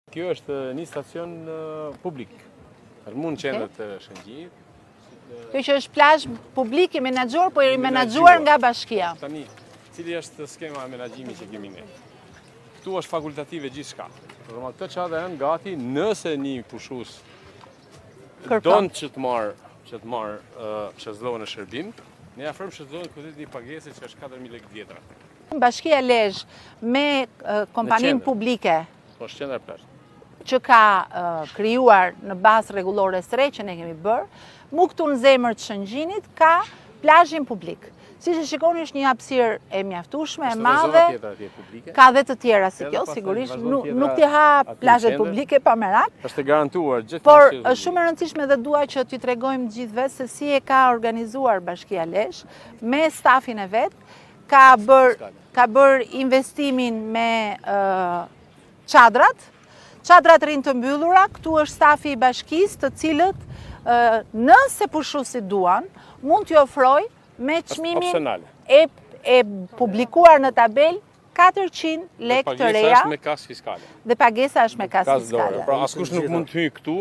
Kjo është një stacion publik. Mund qendër të Shëngjit. Kjo që është plazh publik i menaxhuar, po i menaxhuar nga bashkia. Tani, cili është skema e menaxhimit që kemi ne? Këtu është fakultative gjithçka. Normal këtë çadra janë gati nëse një pushues don që të marr shëzllohën e shërbim, ne afrojmë shëzllohën këtë një pagesë që është 4.000 lekë vjetra. Bashkia Lezhë me kompaninë publike është qendra plazh që ka krijuar në bazë rregullore së që ne kemi bërë, mu këtu në zemër të Shëngjinit ka plazhin publik. Si që shikoni është një hapësirë e mjaftueshme, e madhe, ka dhe të tjera si kjo, sigurisht nuk t'i ha plazhet publike pa merak. Është garantuar gjithmonë. Por është shumë e rëndësishme dhe dua që t'ju tregojmë gjithëve se si e ka organizuar Bashkia Lezhë me stafin e vet, ka bër investimin me çadrat rinë të mbyllura, këtu është stafi i bashkisë të cilët nëse pushuesit duan, mund t'ju ofroj me çmimin e publikuar në tabel 400 lekë të reja. Dhe pagesa është me kasë fiskale. Dhe pagesa është me kasë fiskale. Pra askush nuk mund të hyjë këtu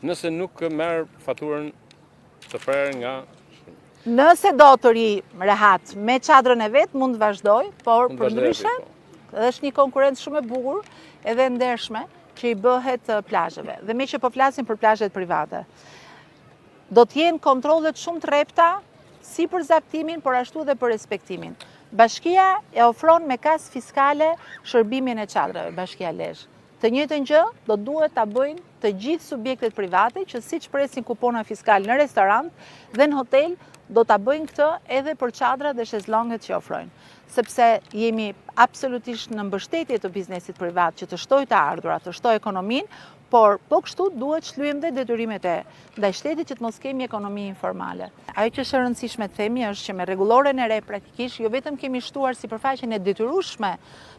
nëse nuk merr faturën të prerë nga. Nëse do të ri rehat me çadrën e vet, mund të vazhdoj, por përndryshe është një konkurrencë shumë e bukur edhe ndershme që i bëhet plazheve. Dhe me që po flasim për plazhet private, do t'jenë kontrollet shumë të repta si për zaptimin, por ashtu dhe për respektimin. Bashkia e ofron me kasë fiskale shërbimin e çadrave, Bashkia Lezhë. Të njëjtën gjë do duhet ta bëjnë të gjithë subjektet private që siç presin kupona fiskale në restorant dhe në hotel, do ta bëjnë këtë edhe për çadrat dhe shezllonget që ofrojnë. Sepse jemi absolutisht në mbështetje të biznesit privat që të shtojë të ardhurat, të shtojë ekonominë, por po kështu duhet shlyejmë dhe detyrimet ndaj shtetit që të mos kemi ekonomi informale. Ajo që është e rëndësishme të themi është që me rregulloren e re praktikisht jo vetëm kemi shtuar sipërfaqen e detyrueshme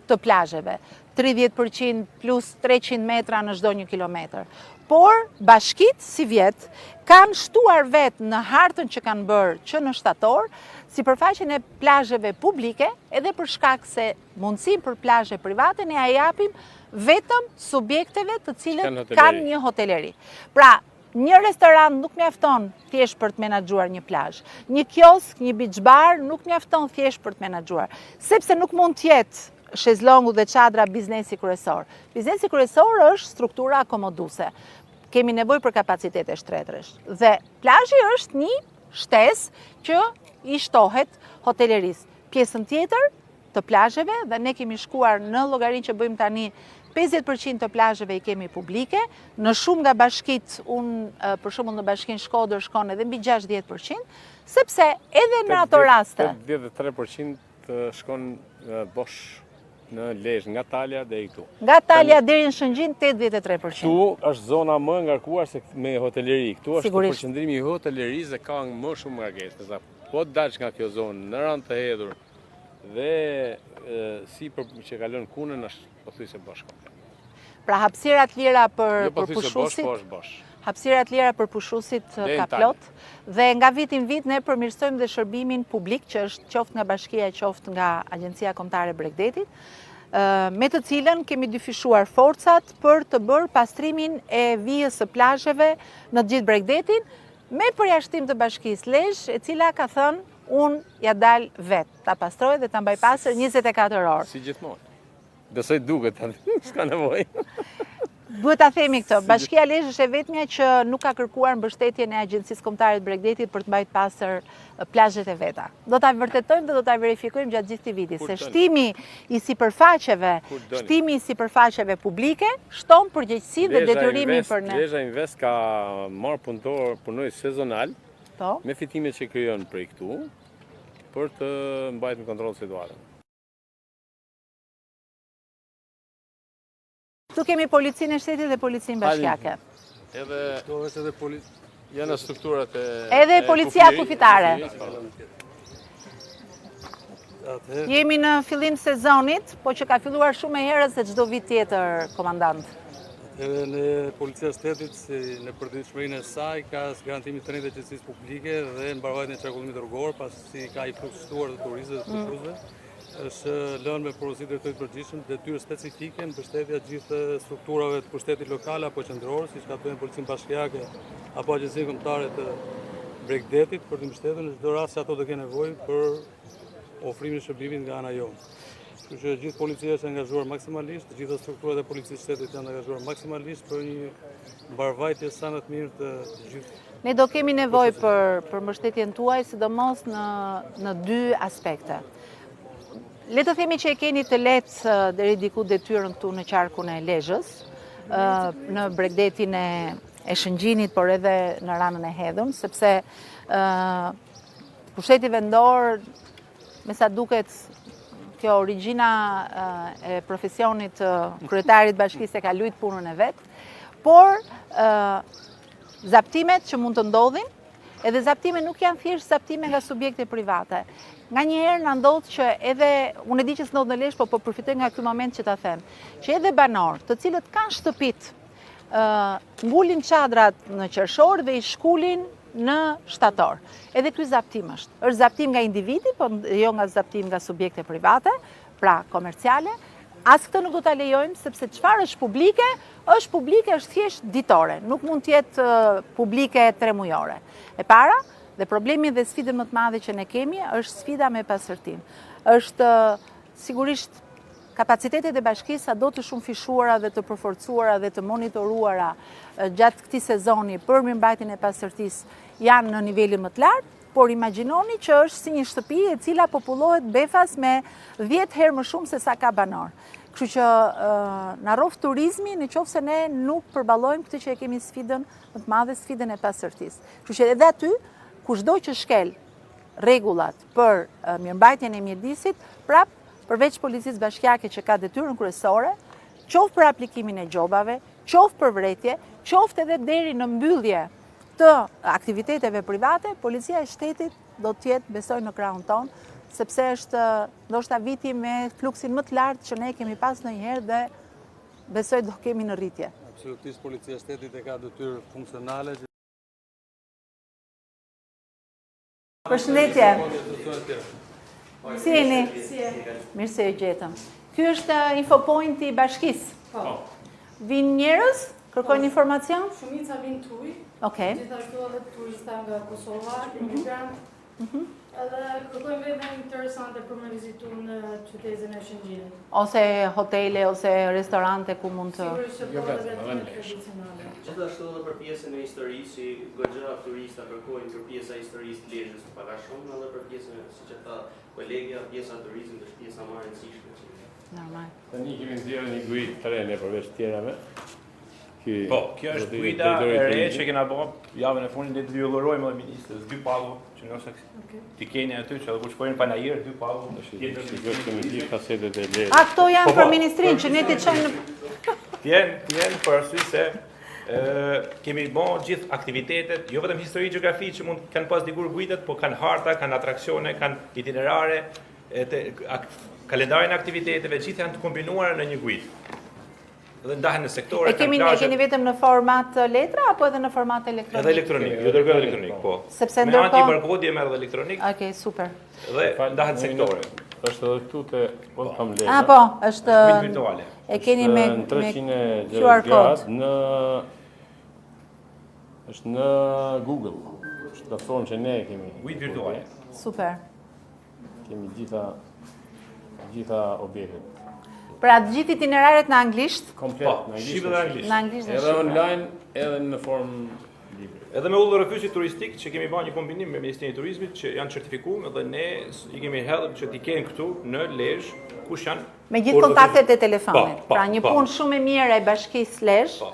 të plazheve, 30% plus 300 metra në çdo 1 kilometër. Por bashkitë si vjet kanë shtuar vetë në hartën që kanë bërë që në shtator sipërfaqen e plazheve publike, edhe për shkak se mundësinë për plazhe private ne ja japim vetëm subjekteve të cilët kanë një hoteleri. Pra, një restorant nuk mjafton thjesht për të menaxhuar një plazh. Një kiosk, një beach bar nuk mjafton thjesht për të menaxhuar, sepse nuk mund të jetë shezllongu dhe çadra biznesi kryesor. Biznesi kryesor është struktura akomoduese. Kemi nevojë për kapacitete shtretësh. Dhe plazhi është një shtesë që i shtohet hotelerisë. Pjesën tjetër të plazheve, dhe ne kemi shkuar në llogarinë që bëjmë tani, 50% të plazheve i kemi publike, në shumë nga bashkitë, unë për shembull në bashkinë Shkodër shkon edhe mbi 60%, sepse edhe në ato raste 83% shkon bosh në Lezhë, nga Talja deri këtu. Nga Talja deri në Shëngjin 83%. Këtu është zona më ngarkuar se me hoteleri. Këtu është përqendrimi i hotelerisë dhe ka më shumë ngarkesë. Po dalsh nga kjo zonë në rand të hedhur dhe sipër që kalon kunën është pothuajse bosh komplet. Pra hapësirat lira për pushuesit. Hapësirat lira për pushuesit ka plot dhe nga vit në vit ne përmirësojmë dhe shërbimin publik që është qoftë nga bashkia qoftë nga Agjencia Kombëtare e Bregdetit, me të cilën kemi dyfishuar forcat për të bërë pastrimin e vijës së plazheve në të gjithë Bregdetin, me përjashtim të Bashkisë Lezhë, e cila ka thënë unë ja dal vetë, ta pastroj dhe ta mbaj pastër 24 orë. Si gjithmonë. Besoj duket, s'ka nevojë. Duhet ta themi këtë, Bashkia Lezhë është e vetmja që nuk ka kërkuar mbështetjen e Agjencisë Kombëtare të Bregdetit për të mbajtur pastër plazhet e veta. Do ta vërtetojmë dhe do ta verifikojmë gjatë gjithë këtij viti se shtimi i sipërfaqeve publike shton përgjegjësi dhe detyrimin për ne. Lezhë Invest ka marrë punonjës sezonal me fitimet që krijon prej këtu për të mbajtur në kontroll situatën. Tu kemi policinë e shtetit dhe policinë bashkiake. Janë strukturat e... Edhe policia kufitare. Jemi në fillim sezonit, po që ka filluar shumë e herët se çdo vit tjetër, komandant. Edhe në policia shtetit, në përditshmërinë e saj, ka garantimi të rëndë të qetësisë publike dhe mbarojtjen e qarkullimit rrugor, pasi ka i plotësuar të turistëve dhe pushuesve. është lënë me porosi drejtorit përgjithshëm detyrë specifike në mbështetje të gjithë strukturave të pushtetit lokal apo qendror, siç ka thënë Policinë Bashkiake apo Agjencinë Kombëtare të Bregdetit për të mbështetur në çdo rast që ato të kenë nevojë për ofrimin e shërbimit nga ana jonë. Kështu që gjithë policia është angazhuar maksimalisht, të gjitha strukturat e policisë shtetit janë angazhuar maksimalisht për një mbarvajtje sa më të mirë të gjithë. Ne do kemi nevojë për mbështetjen tuaj, sidomos në dy aspekte. Le të themi që e keni të lehtë deri diku detyrën këtu në qarkun e Lezhës, në Bregdetin e Shëngjinit, por edhe në ranën e Hedhën, sepse pushteti vendor, me sa duket, kjo origjina e profesionit kryetarit bashkisë e ka luajtur punën e vet, por zaptimet që mund të ndodhin, edhe zaptimet nuk janë thjesht zaptime nga subjekte private. Nganjëherë na ndodh që edhe, unë e di që s'ndodh në Lezhë, po përfitoj nga ky moment që ta them, që edhe banorë, të cilët kanë shtëpit, ngulin çadrat në qershor dhe i shkulin në shtator. Edhe ky zaptim është zaptim nga individi, po jo nga zaptim nga subjekte private, pra komerciale. As këtë nuk do ta lejojmë, sepse çfarë është publike, është thjesht ditore, nuk mund të jetë publike 3 mujore. E para, dhe problemi dhe sfidën më të madhe që ne kemi, është sfida me pasërtin. Është sigurisht kapacitetet e bashkisë sa do të shumë fishuara dhe të përforcuara dhe të monitoruara gjatë këtij sezoni për mirëmbajtjen e pasërtisë janë në nivelin më të lartë, por imagjinoni që është si një shtëpi e cila popullohet befas me 10 herë më shumë se sa ka banor. Kështu që na rrof turizmi nëse ne nuk përballojmë këtë që e kemi sfidën më të madhe, sfidën e pasërtisë. Kështu që edhe aty, kushdo që shkel rregullat për mirëmbajtjen e mjedisit, prap përveç policisë bashkiake që ka detyrën kryesore, qoftë për aplikimin e gjobave, qoftë për vretje, qoftë edhe deri në mbyllje të aktiviteteve private, policia e shtetit do të jetë, besoj, në krahun ton, sepse është ndoshta viti me fluksin më të lartë që ne kemi pas ndonjëherë dhe besoj do kemi në rritje. Absolutisht policia e shtetit e ka detyrë funksionale. Përshëndetje. Si jeni? Mirë se ju gjetëm. Ky është infopointi i bashkisë. Po. Vinë njerëz? Kërkojnë informacion? Shumica vinë tuj. Okej. Gjithashtu edhe turista nga Kosova, imigrant. Edhe kërkojmë edhe interesante për me vizitu në qytetin e Shëngjinit. Ose hotele, ose restorante ku mund të... Sigurisht që po edhe të tradicionale. Gjithashtu edhe për pjesën e historisë, që goxha turista kërkojnë për pjesa e historisë të Lezhës pak a shumë, edhe për pjesën, siç e tha kolegja, pjesa e turizmit është pjesa më e rëndësishme. Normal. Tani kemi nxjerrë një gujë të re përveç tjerave. Po, kjo është guida e re që kena bërë javën e fundit, ne të vjollërojmë edhe ministrës 2 pallo, që nëse ti keni aty që edhe kur shkojnë panajër 2 pallo, Kjo kemi di kasetet e Lezhës. A, këto janë për ministrinë që ne t'i çojmë në... Tjenë për arsye se kemi bërë gjithë aktivitetet, jo vetëm histori gjeografi që mund kanë pas dikur guidat, po kanë harta, kanë atraksione, kanë itinerare, kalendarin e aktiviteteve, gjithë janë të kombinuara në një guidë. Dhe ndahen në sektore, E keni vetëm në format letra apo edhe në format elektronik? Edhe elektronik, jo dërgoj elektronik, po. Sepse me ndërkohë... anti-barkodje merr edhe elektronik. Okej, super. Dhe ndahen sektore. Është edhe këtu te kam Lezhë. Po, është Guidë virtuale. E keni me QR code. Është në Google. Është platformë që ne kemi. Guidë virtuale. Super. Kemi gjitha objektet. Pra të gjithë itineraret në anglisht? Komplet Po, shqipe dhe anglisht. Në anglisht dhe Edhe shqipe. online, edhe në formë libre. Edhe me udhërrëfyesi turistik që kemi bërë një kombinim me Ministrinë e Turizmit që janë certifikuar dhe ne i kemi hedhur që t'i kenë këtu në Lezhë, kush janë Me gjithë kontaktet e telefonit. Po, Pra një punë shumë e mirë e bashkisë Lezhë. Po.